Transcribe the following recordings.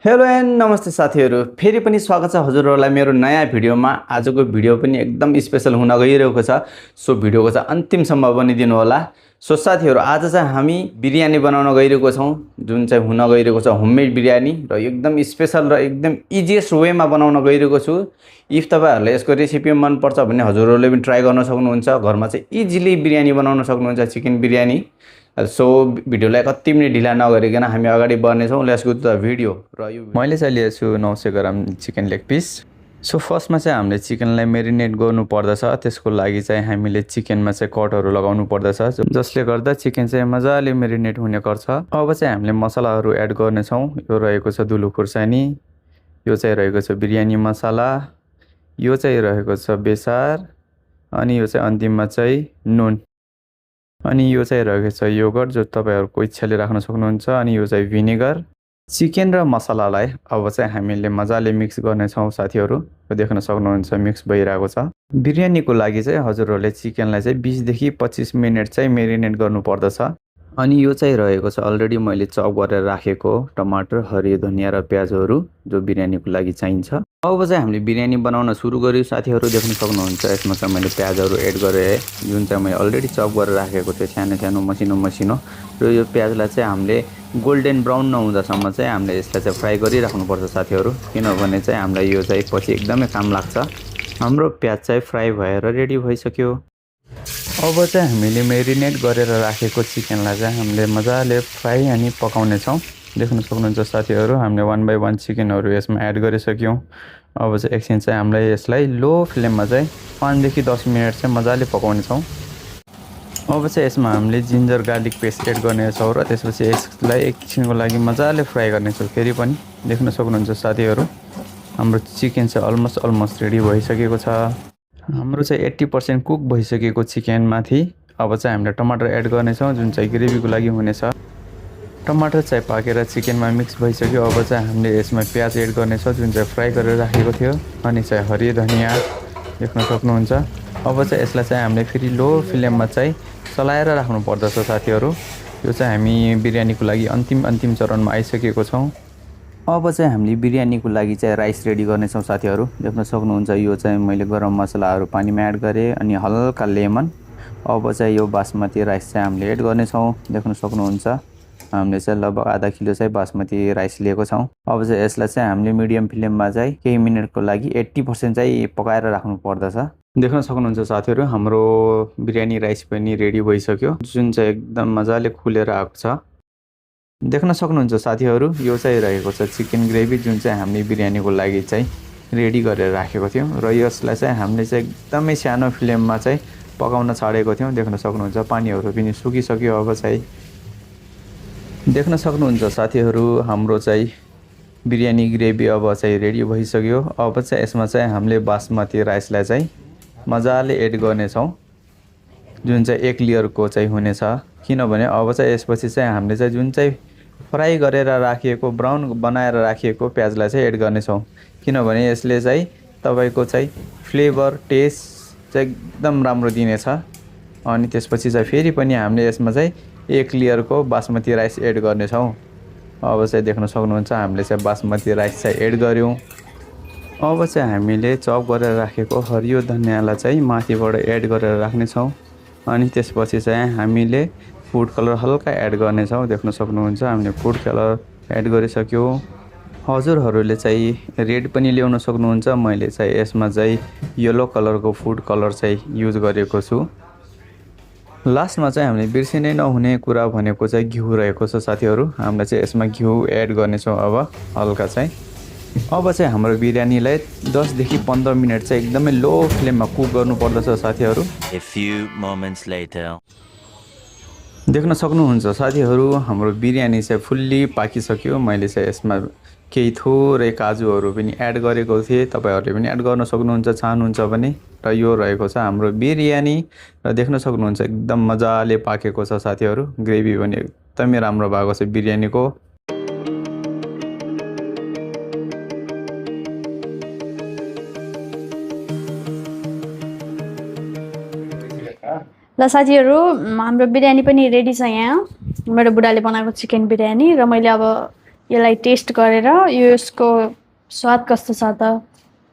Hello and नमस्ते साथीहरू, फेरि पनि स्वागत छ हजुरहरूलाई मेरो नयाँ भिडियोमा। आजको भिडियो पनि एकदम स्पेशल हुन गइरहेको छ। सो भिडियोको चाहिँ अन्तिमसम्म बनिदिनु होला। सो साथीहरू, आज चाहिँ हामी बिरयानी बनाउन गइरहेको छौँ, जुन चाहिँ हुन गइरहेको छ होममेड बिरयानी र एकदम स्पेशल र एकदम इजिएस्ट वेमा बनाउन गइरहेको छु। इफ तपाईहरुले यसको रेसिपी मन पर्छ भने हजुरहरूले पनि ट्राई गर्न सक्नुहुन्छ। घरमा चाहिँ इजिली बिरयानी बनाउन सक्नुहुन्छ, चिकन बिरयानी। सो भिडियोलाई कति पनि ढिला नगरिकन हामी अगाडि बढ्नेछौँ। Let's go to the video. र यो मैले चाहिँ लिएको छु 900 gram chicken leg piece. So फर्स्टमा चाहिँ हामीले चिकनलाई मेरिनेट गर्नु पर्दछ। त्यसको लागि चाहिँ हामीले चिकनमा चाहिँ कटहरू लगाउनु पर्दछ, जसले गर्दा चिकन चाहिँ मजाले मेरिनेट हुने गर्छ। अब चाहिँ हामीले मसलाहरू एड गर्नेछौँ। यो रहेको छ दुलो खुर्सानी, यो चाहिँ रहेको छ बिरयानी मसला, यो चाहिँ रहेको छ बेसार, अनि यो चाहिँ अन्तिममा चाहिँ नुन, अनि यो चाहिँ रहेको छ योगर्ट जो तपाईहरुको इच्छाले राख्न सक्नुहुन्छ, अनि यो चाहिँ भिनेगर। चिकन र मसलालाई अब चाहिँ हामीले मजाले मिक्स गर्नेछौँ साथीहरू। यो देख्न सक्नुहुन्छ मिक्स भइरहेको छ। बिरयानीको लागि चाहिँ हजुरहरूले चिकनलाई चाहिँ 20 देखि 25 मिनेट चाहिँ मेरिनेट गर्नु पर्दछ। अनि यो चाहिँ रहेको छ अलरेडी मैले चप गरेर राखेको टमाटर, हरियो धनिया र प्याजहरू जो बिरयानीको लागि चाहिन्छ। अब चाहिँ हामीले बिरयानी बनाउन सुरु गर्यौँ साथीहरू। देख्न सक्नुहुन्छ यसमा चाहिँ मैले प्याजहरू एड गरेँ, जुन चाहिँ मैले अलरेडी चप गरेर राखेको थियो सानो सानो मसिनो। र यो प्याजलाई चाहिँ हामीले गोल्डन ब्राउन नहुँदासम्म चाहिँ हामीले यसलाई चाहिँ फ्राई गरिराख्नुपर्छ साथीहरू, किनभने चाहिँ हामीलाई यो चाहिँ पछि एकदमै काम लाग्छ। हाम्रो प्याज चाहिँ फ्राई भएर रेडी भइसक्यो। अब चाहिँ हामीले मेरिनेट गरेर राखेको चिकनलाई चाहिँ हामीले मजाले फ्राई अनि पकाउने छौँ। देख्न सक्नुहुन्छ साथीहरू, हामीले 1 बाई 1 चिकनहरू यसमा एड गरिसक्यौँ। अब चाहिँ एकछिन चाहिँ हामीले यसलाई लो फ्लेममा चाहिँ 5 देखि 10 मिनट चाहिँ मजाले पकाउने छौँ। अब चाहिँ यसमा हामीले जिन्जर गार्लिक पेस्ट एड गर्नेछौँ र त्यसपछि यसलाई एकछिनको लागि मजाले फ्राई गर्नेछौँ। फेरि पनि देख्न सक्नुहुन्छ साथीहरू, हाम्रो चिकन चाहिँ अलमोस्ट रेडी भइसकेको छ। हाम्रो चाहिँ 80% कुक भइसकेको चिकनमाथि अब चाहिँ हामीले टमाटर एड गर्नेछौँ, जुन चाहिँ ग्रेभीको लागि हुनेछ। टमाटर चाहिँ पाकेर चिकनमा मिक्स भइसक्यो। अब चाहिँ हामीले यसमा प्याज एड गर्नेछौँ, जुन चाहिँ फ्राई गरेर राखेको थियो, अनि चाहिँ हरियो धनिया देख्न सक्नुहुन्छ। अब चाहिँ यसलाई चाहिँ हामीले फेरि लो फ्लेममा चाहिँ चलाएर राख्नु पर्दछ साथीहरू। यो चाहिँ हामी बिरयानीको लागि अन्तिम चरणमा आइसकेको छौँ। अब चाहिँ हामीले बिरयानीको लागि चाहिँ राइस रेडी गर्नेछौँ साथीहरू। देख्न सक्नुहुन्छ यो चाहिँ मैले गरम मसलाहरू पानीमा एड गरेँ अनि हल्का लेमन। अब चाहिँ यो बासमती राइस चाहिँ हामीले एड गर्नेछौँ। देख्न सक्नुहुन्छ हामीले चाहिँ लगभग आधा किलो चाहिँ बासमती राइस लिएको छौँ। अब चाहिँ यसलाई चाहिँ हामीले मिडियम फ्लेममा चाहिँ केही मिनटको लागि 80% चाहिँ पकाएर राख्नु पर्दछ। देख्न सक्नुहुन्छ साथीहरू, हाम्रो बिरयानी राइस पनि रेडी भइसक्यो, जुन चाहिँ एकदम मजाले खुलेर आएको छ। देख्न सक्नुहुन्छ साथीहरू, यो चाहिँ रहेको छ चिकन ग्रेभी, जुन चाहिँ हामीले बिरयानीको लागि चाहिँ रेडी गरेर राखेको थियौँ र यसलाई चाहिँ हामीले चाहिँ एकदमै सानो फ्लेममा चाहिँ पकाउन छाडेको थियौँ। देख्न सक्नुहुन्छ पानीहरू पनि सुकिसक्यो। अब चाहिँ देख्न सक्नुहुन्छ साथीहरू, हाम्रो चाहिँ बिरयानी ग्रेभी अब चाहिँ रेडी भइसक्यो। अब चाहिँ यसमा चाहिँ हामीले बासमती राइसलाई चाहिँ मजाले एड गर्नेछौँ, जुन चाहिँ एक लेयरको चाहिँ हुनेछ। किनभने अब चाहिँ यसपछि चाहिँ हामीले चाहिँ जुन चाहिँ फ्राई गरेर राखिएको ब्राउन बनाएर राखिएको प्याजलाई चाहिँ एड गर्नेछौँ, किनभने यसले चाहिँ तपाईँको चाहिँ फ्लेभर टेस्ट चाहिँ एकदम राम्रो दिनेछ। अनि त्यसपछि चाहिँ फेरि पनि हामीले यसमा चाहिँ एक लेयरको बासमती राइस एड गर्नेछौँ। अब चाहिँ देख्न सक्नुहुन्छ हामीले चाहिँ बासमती राइस चाहिँ एड गऱ्यौँ। अब चाहिँ हामीले चप गरेर राखेको हरियो धनियालाई चाहिँ माथिबाट एड गरेर राख्नेछौँ। अनि त्यसपछि चाहिँ हामीले फुड कलर हल्का एड गर्नेछौँ। देख्न सक्नुहुन्छ हामीले फुड कलर एड गरिसक्यौँ। हजुरहरूले चाहिँ रेड पनि ल्याउन सक्नुहुन्छ, मैले चाहिँ यसमा चाहिँ येलो कलरको फुड कलर चाहिँ युज गरेको छु। लास्टमा चाहिँ हामीले बिर्सिनै नहुने कुरा भनेको चाहिँ घिउ रहेको छ साथीहरू। हामीले चाहिँ यसमा घिउ एड गर्नेछौँ अब हल्का चाहिँ। अब चाहिँ हाम्रो बिरयानीलाई 10 देखि 15 मिनट चाहिँ एकदमै लो फ्लेममा कुक गर्नुपर्दछ साथीहरू। देख्न सक्नुहुन्छ साथीहरू, हाम्रो बिरयानी चाहिँ फुल्ली पाकिसक्यो। मैले चाहिँ यसमा केही थोरै काजुहरू पनि एड गरेको थिएँ, तपाईँहरूले पनि एड गर्न सक्नुहुन्छ चाहनुहुन्छ भने। र यो रहेको छ हाम्रो बिरयानी र देख्न सक्नुहुन्छ एकदम मजाले पाकेको छ साथीहरू। ग्रेभी पनि एकदमै राम्रो भएको छ बिरयानीको। ल साथीहरू, हाम्रो बिरयानी पनि रेडी छ। यहाँ मेरो बुढाले बनाएको चिकन बिरयानी र मैले अब यसलाई टेस्ट गरेर यसको स्वाद कस्तो छ त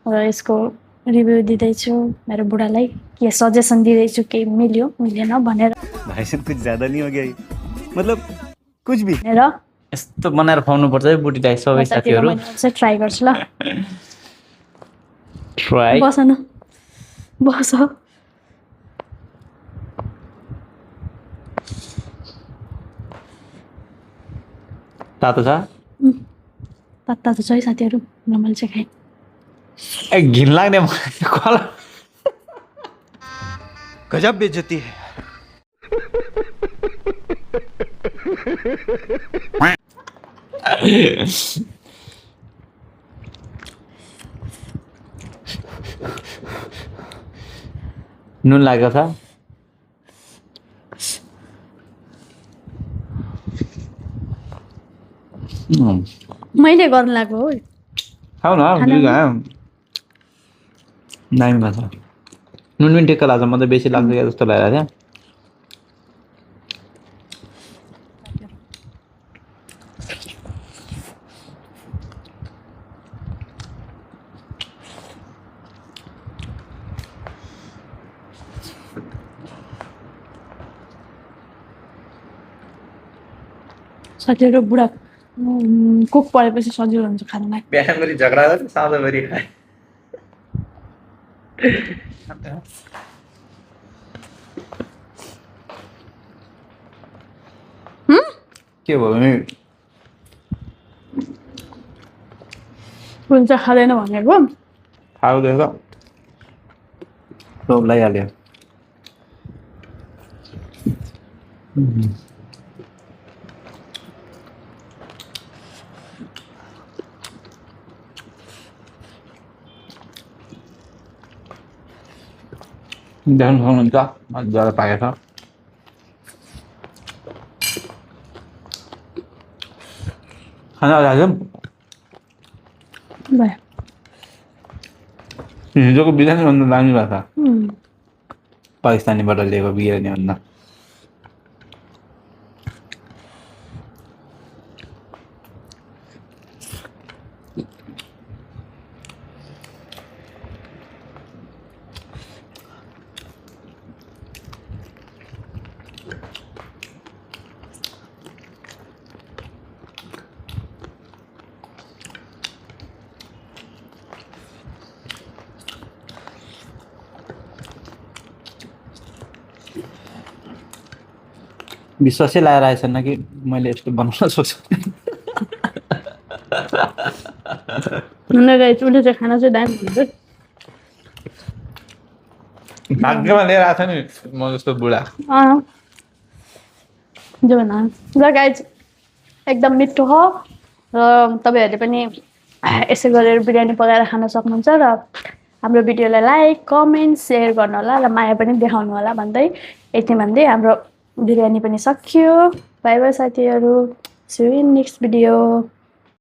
र यसको रिभ्यू दिँदैछु मेरो बुढालाई के सजेसन दिँदैछु के मिल्यो मिलेन भनेर भाई साहब कुछ ज्यादा नहीं हो गया ये? मतलब कुछ भी भनेर यस्तो बनाएर खुवाउनु पर्छ है बुढीलाई सबै साथीहरू चाहिँ ट्राई गर्छु ल ट्राई बस न बस तातो छ तातो छ है साथीहरू ल मैले चाहिँ खाएँ ए घिन लाग्ने कलर गजब बेइज्जती है नुन लागेको छ मैले गर्नु लाग्यो हो खाऊ न दामी भएको छ नुन पनि ठिक्क लाग्छ म त बेसी लाग्छ क्या जस्तो लागिरहेको थियो साथीहरू बुढा कुक परेपछि सजिलो हुन्छ खानुलाई बिहान गरी झगडा गर्छ साँझ गरी खाए के भयो भने हुन्छ खाँदैन भनेको खाउँदैछ लोभ लागिहाल्यो देख्नु सक्नुहुन्छ मजाले पाकेको छ खाना लाग्यो भयो हिजोको बिरयानी भन्दा दामी भएको छ पाकिस्तानीबाट ल्याएको बिरयानी भन्दा विश्वासै लागेर छैन कि मैले यस्तो बनाउन सक्छु उसले चाहिँ खाना चाहिँ दामी हुन्छ भाग्यमा लिएर आएको छ नि म जस्तो बुढा जो न ल गाइज एकदम मिठो हो र तपाईँहरूले पनि यसै गरेर बिरयानी पकाएर खान सक्नुहुन्छ र हाम्रो भिडियोलाई लाइक कमेन्ट सेयर गर्नु होला र माया पनि देखाउनु होला भन्दै यति भन्दै हाम्रो बिरयानी पनि सकियो बाई बाई साथीहरू see you in next video